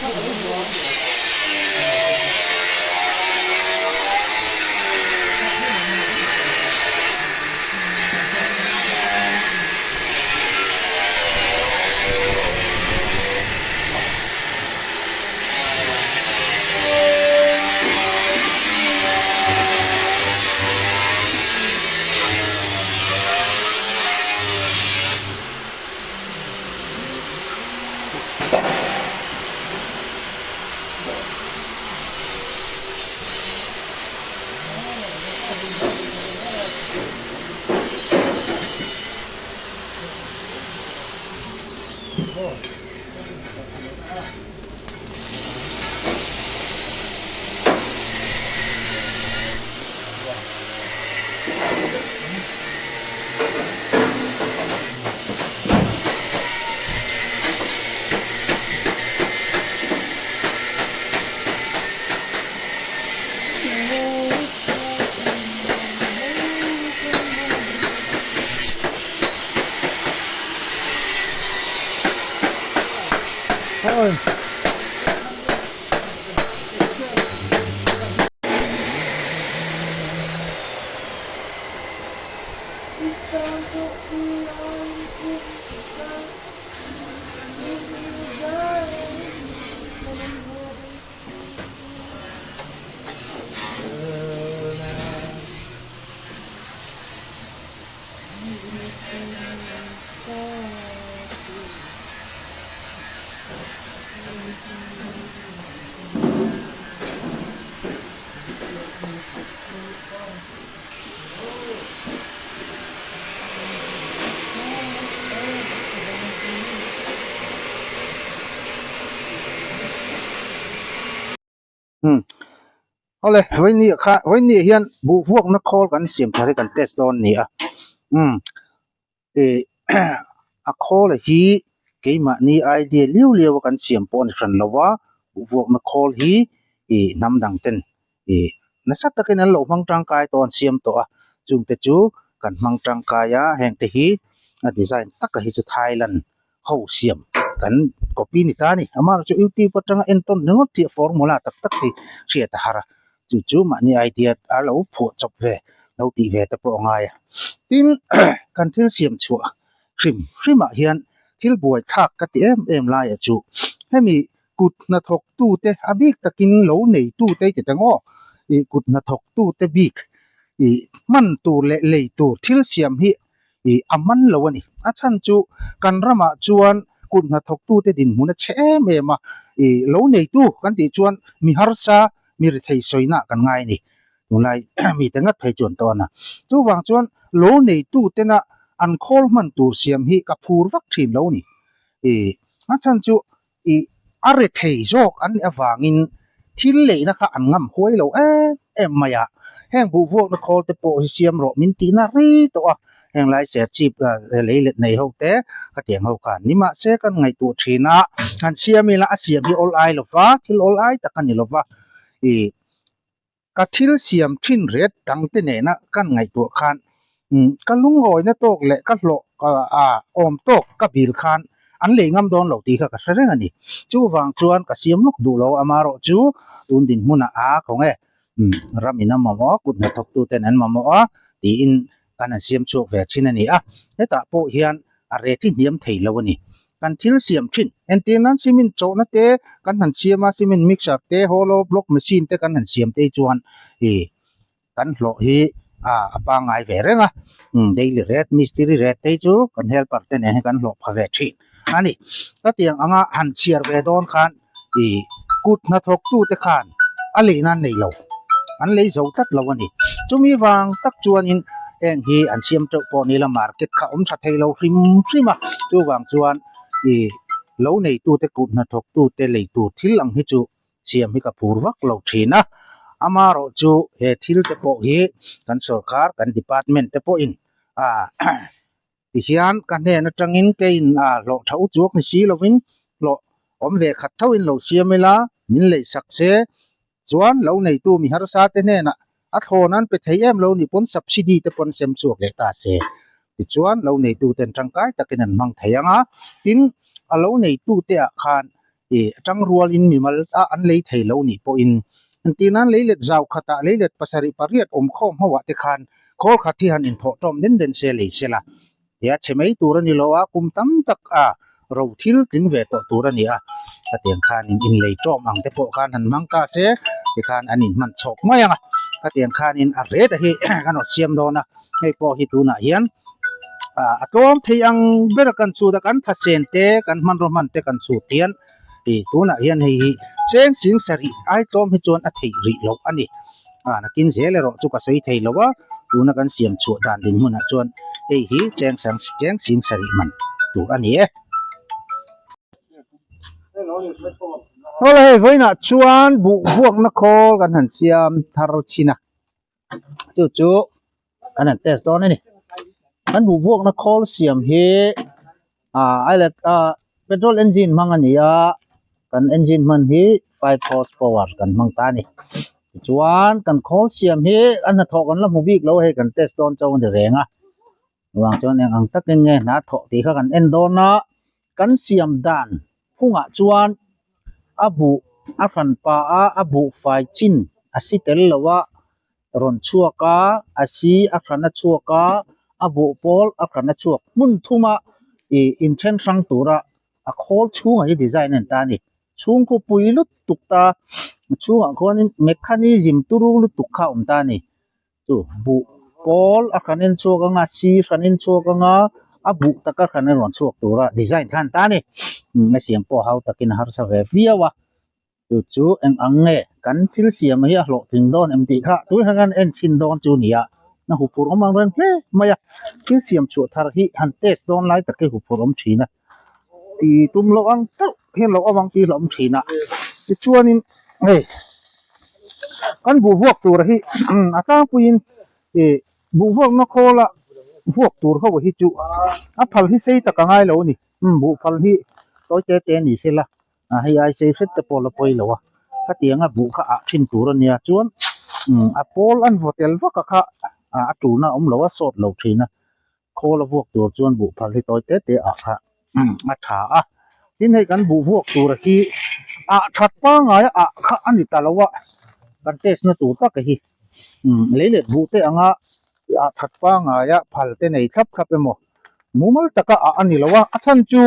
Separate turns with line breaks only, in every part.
อาเลยไว้นี่ค่ะไว้นี่เฮียนบุพวกนักคอลกันเสียมทาริกันเทสตอนนี้อะคอลฮีเกี่ยมานี่ไอเดียเลี้ยวกันเสียมปอนขันละวะบุพวกนักคอลฮีน้ำดังเต็นนักสัตว์ตะกันนั้นเรามังจังกายตอนเสียมตัวจุงเตจูกันมังจังกายแห่งเตฮีดีไซน์ตักกะฮิจุไทยแลนด์เข้าเสียมกันก็ปีนิตานี่อามาจะอุติปัจจังเอ็นต้นนึกว่าที่ฟอร์มูลาตักที่เสียตาหาจู่ๆมันนี่ไอเดียเราพูดจบเวเราตีเวแต่พอง่ายทินกันที่เสียมชัวคริมเฮียนที่บวยทักกันที่เอ็มไลจู่ให้มีกุดนาทกตู้เตอบิกตะกินเหลวในตู้เตจะงอกุดนาทกตู้เตบิกมันตู้เละตู้ที่เสียมฮีอามันเหลวนี่อาชันจู่กันระมาจวนกุดนาทกตู้เตดินมุนเชมมาเหลวในตู้กันที่จวนมีฮาร์ซามีริเทย์สวยน่ากันง่ายนี่ตรงไรมีแต่งัดไปจวนตัวน่ะจู่วางจวนโลในตู้เตน่ะอันโคลมันตู้เสียมฮีกับพูรวักทีมโลนี่งั้นฉันจู่อะไรเทย์โจกอันวางินที่เล่นะคะอันงำห้วยโลมายะแห่งผู้พวกนักโคลเตโปเสียมโรมินตีนารีตัวแห่งไรเสียจีบเล่ในห้องเตะก็เตียงห้องกันนี่มาเสกันไงตัวชีนะอันเสียมีละเสียมีออลไอหรอวะที่ออลไอตะกันนี่หรอวะกะทิลเสียมทิ้นเร็ดดังเตเนนะกันไงตัวคันกันลุงหอยนะโตกเละกันโลก็อมโตกกับบิลคันอันเล่งำโดนเหล่าตีค่ะก็เรื่องอันนี้จู่วางจวนกับเสียมลูกดูเราอามารจู่ตุนดินมุนะของรามินามาหมอกุดนะทกตูเตนันมาหมอตีอินกันเสียมช่วงเวชินันนี่เนี่ยแต่พอเฮียนอะไรที่เนียมเทยแล้วนี่กันทิลเสียมทิ้นเอ็นตีนั้นซิมินโจนะเตกันหันเสียมาซิมินมิกซ์เตโฮโลบล็อกมชีนเตกันหันเสียมเตจวนกันโลฮีปางไอเวเรงเดลิเรดมิสติริเรดเตจูกันเฮลปัร์เตนให้กันโลพาเวชินอันนี้ก็เตียงหันเชียร์เวดอนคันกุดนะทกตู้เตคันอะไรนั่นในเราอันเลยจะตัดเราวันนี้จุมีวางตักจวนอินเองฮีอันเสียมเจ้าปอนี่ละมาร์เก็ตข้าชัดให้เราฟิมจูวางจวนเราในตู้เตกุดนะทกตู้เตเลยตู้ทิลังให้จูเสียมให้กับผู้วักเราทีนะอามาเราจูทิลเตปอฮีกันสกรกันดีพาร์ตเมนต์เตปออินที่เฮียนกันเนี่ยนะจังอินเกินเราเท่าจวกนี่สิเราวินเราเวขัดเท่าอินเราเสียไม่ละมินเลยสักเสจวนเราในตู้มีฮาร์ซาเตเนี่ยนะอัฐนั้นไปเทียมเรานี่ปน subsidy แต่ปนเซมสุกเลยตาเสที่จวนเราในตู้เต็นจังไกตะกินันมังเทียงทินเราในตู้เตะคาน atang rual in mi mal a an lei thei lo ni po in antinan leilet zau khata leilet pasari pariat khom hawa te khan khol khathi han in tho tom den se le sela ya chemei turani lowa kum tam tak a ro thil tin ve to turani a ateng khan in lei tom ang te po khan han mangka se te khan anin man chok mayanga ateng khan in a re ta hi kan o siam do na hei po hi tu na hian atom thei ang ber kan chu da kan thasen te kan man ro man te kan chu tian tu na hian hei hi cheng sing sari ai tom hi chon a thei ri lo ani na kin zele ro chu ka soi thei lo wa tu na kan siam chu dan din huna chon hei hi cheng sing sari man tu ani hola hei voina chuan bu vuak na khol kan han siam thar china chu kan han test don ani kan bu vuak na khol siam hi ai la petrol engine mangania kan engine man hi 5 horsepower kan mang ta ni chuan kan khol siam hi an tho kan la mubik lo he kan test don chaw ni renga wang chuan ang takin nge na tho ti kha kan en don na kan siam dan phunga chuan abu afan pa abu fai chin asitel lawa ron chuaka asi akhana chuaka abu pol akhana chuak mun thuma inthen sang tura a khol chunga hi design an ta ni chung ko puilut tukta chunga khon mechanism turu lu tukha ta ni chu bu pol akhanen chuaka nga si khanin chuaka nga abu taka khanen ron chuak tura design khan ta ni na siam po hau takin har sa ve viawa chu ang nge kan thil siam hi a hlo ting don em ti kha tu hangan en chin don chu nia na hu pur omang ren hle maya thil siam chu thar hi han test don lai takai hu pur om thina ti tum lo ang tu hian lo awang ti lom thina ti chuanin hei kan bu vuak tur hi atang puin bu vuak na khola vuak tur ho hi chu a phal hi sei ta ka ngai lo ni bu phal hi toy te ni sela hei ai sei set te pol poi lo wa ka tianga bu kha a thin tur ania chuan a pol an votel vaka kha a tu na om lo a sot lo thina khola vuak tur chuan bu phal hi toy te a kha a tha a tin hei kan bu vuak tur hi a that pa ngai a kha ani talawa kan test na tur ta ka hi leilet bu te anga a that pa ngai a phal te nei thap thap emo mumal taka a ani lawa a than chu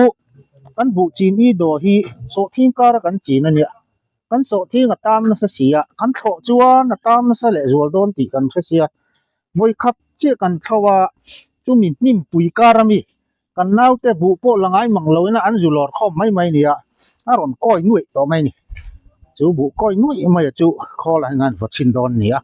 kan bu chin i do hi so thing kar kan chin ania kan so thing a tam na sa sia kan tho chuan a tam na sa le zual don ti kan kha sia voi khap che kan thawa chu min nim pui karami kan nau te bu po langai mangloina an zulor khom mai nia aron koi nuai to mai ni chu bu koi nuai mai chu khol an ngan vachin don nia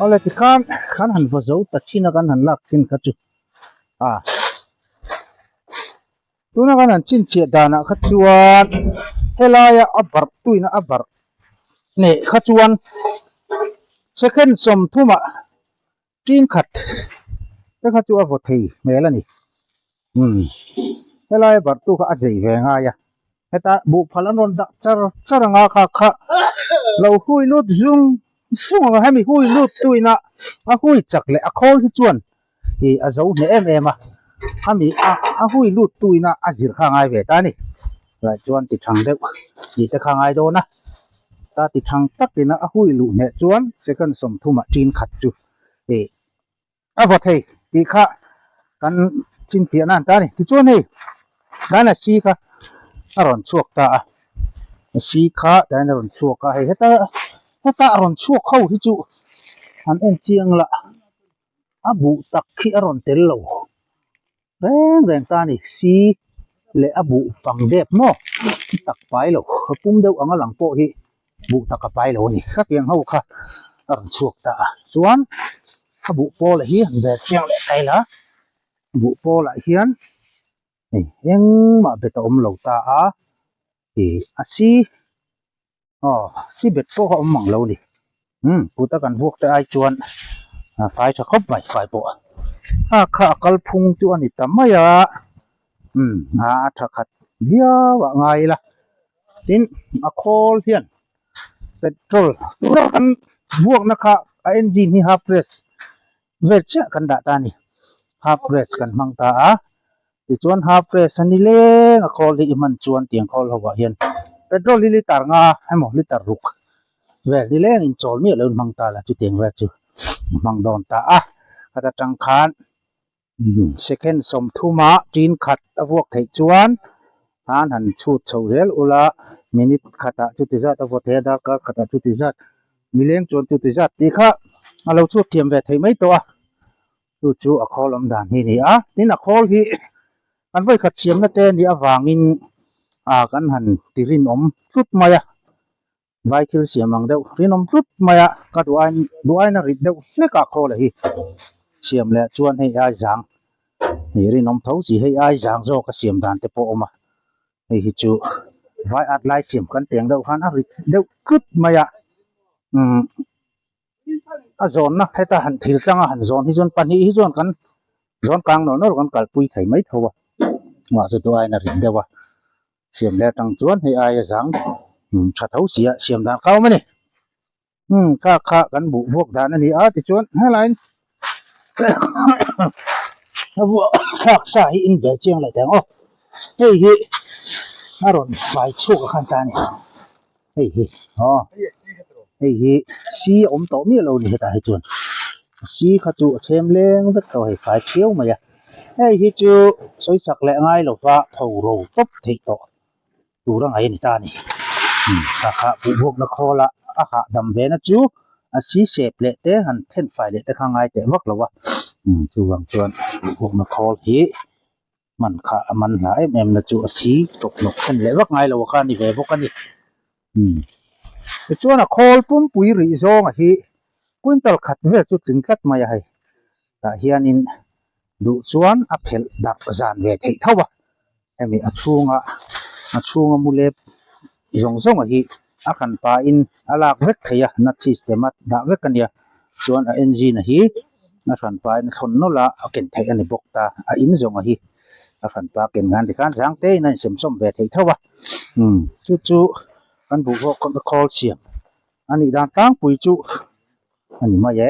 ole ti khan han va zo ta china kan han lak chin kha chu tuna kan han chin che dana kha chuan helaya abar tuina abar ne kha chuan second som thuma tin khat te kha chu avo thei melani helaya bar tu kha azei ve nga ya heta bu phalan ron da charanga kha lo hui lut zum sunga hemi hui lut tuina a hui chakle a khol hi chuan hi a zo ne em a hemi a hui lut tuina a zir kha ngai ve ta ni la chuan ti thang deuh ti te kha ngai do na ta ti thang takin a hui lu ne chuan second som thuma tin khat chu a va thei ti kha kan chin fian an ta ni ti chuan hei dana si kha a ron chuak ta si kha dana ron chuak ka hei heta ron chuak ho hi chu an en chiang la abu tak khi a ron tel lo reng ta ni si le abu fang dep mo tak pai lo pum deuh anga lang po hi bu tak pai lo ni kha tiang ho kha a ron chuak ta chuan abu po la hi an ve chiang le kai la bu po la hian eng ma beta om lo ta a si bet po ha om mang lo ni puta kan vok te ai chuan fai tha khop vai fai po kha kal phung chu ani tamaya tha khat via wa ngai la tin a khol hian petrol tura kan vok na kha a engine hi half race ver cha kan da ta ni half race kan mang ta ti chuan half race ani le a khol hi man chuan tiang khol hawa hian petrol hi litar nga hemo litar ruk ver di leng in chol mi lo mang ta la chu tiang ver chu mang don ta kata tang khan second som thuma tin khat avok thei chuan han chu chho rel ula minute khata chu ti zat avo the da ka khata chu ti zat mileng chon chu ti zat ti kha alo chu tiam ve thei mai to chu a khol om dan hi ni tin a khol hi kan voi khat chiam na te ni awangin kan han tirin om tut maya vai thil siamang deuh rin om tut maya ka duai na rit deuh le ka khol hi siam le chuan hei ai jang ni rin om tho chi hei ai jang zo ka siam dan te po oma hei hi chu vai at lai siam kan teng deuh khan a rit deuh tut maya a zon na heta han thil tlanga han zon hi zon pani hi zon kan zon kang no kan kal pui thai mai thowa ma chu duai na rit dewa siam le tang chuan hei ai jang tha thau sia siam dan kau mani kha kan bu vok dan ani ti chuan helain abu sak sa hi in be chiang la tang hei hi aron fai chu ka khan ta ni hei hi si om to mi lo ni heta hi chuan si kha chu chem leng vet to hei fai chiu ma ya hei hi chu soi sak le ngai lo wa tho ro top thei to tura ngai ni ta ni kha bu vok na khola ha dam ve na chu a si shape le te han then fai le te kha ngai te vak lo wa chu wang chuan vok na khol hi man kha man la em na chu a si tok nok then le vak ngai lo kha ni ve vok ani te chuan a khol pum pui ri zong a hi quintal khat ve chu chingtlat mai a hai ta hian in du chuan a phel dak zan ve thei thawa emi a chunga mule zong a hi a kan pa in alak vek theia na system at da vek ania chuan a engine a hi a kan pa in thon no la a ken thei ani bok ta a in zong a hi a kan pa ken ngan ti kan jang te na sem som ve thei thawa chu kan bu vok kon call siam ani dan tang pui chu ani ma ye